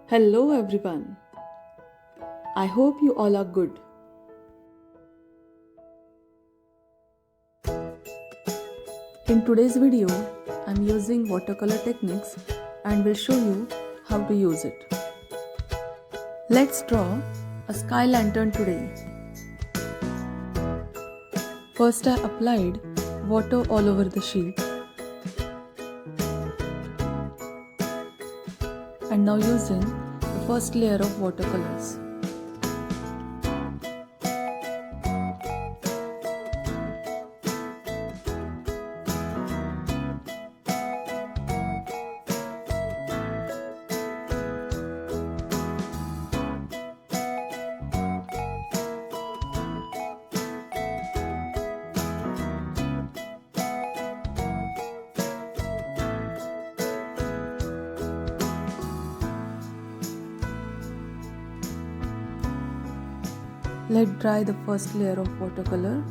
Hello everyone. I hope you all are good. In today's video, I'm using watercolor techniques and will show you how to use it. Let's draw a sky lantern today. First I applied water all over the sheet and now using the first layer of watercolors. Let dry the first layer of watercolor.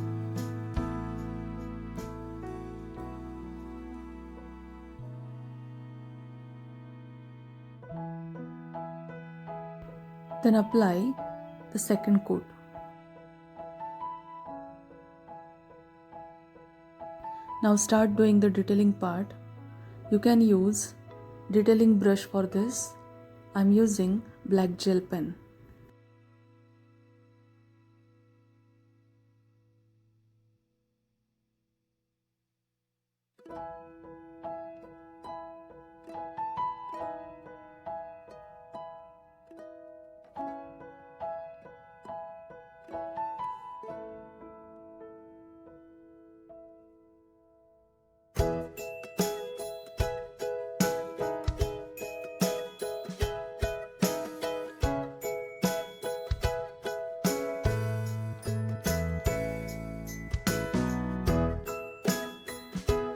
Then apply the second coat. Now start doing the detailing part. You can use detailing brush for this. I'm using black gel pen.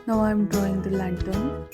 Now I am drawing the lantern.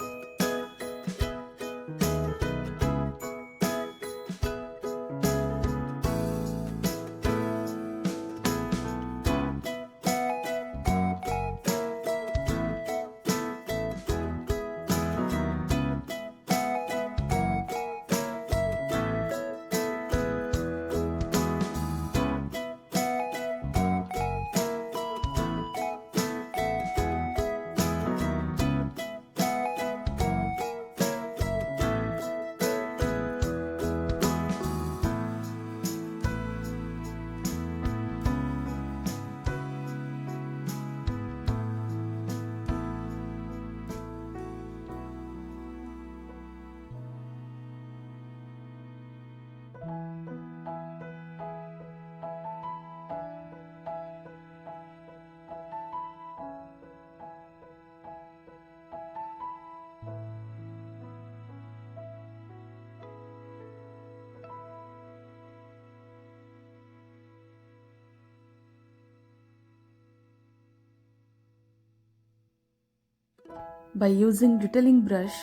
By using detailing brush,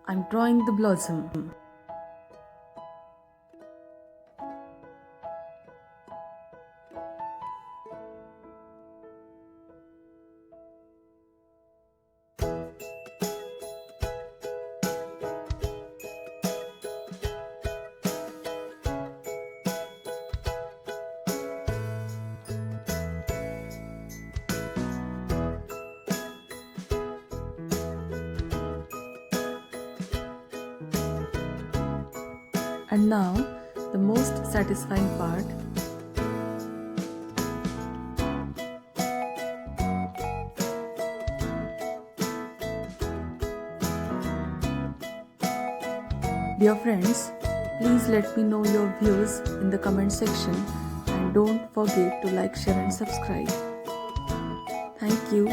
I'm drawing the blossom. And now, the most satisfying part. Dear friends, please let me know your views in the comment section and don't forget to like, share and subscribe. Thank you.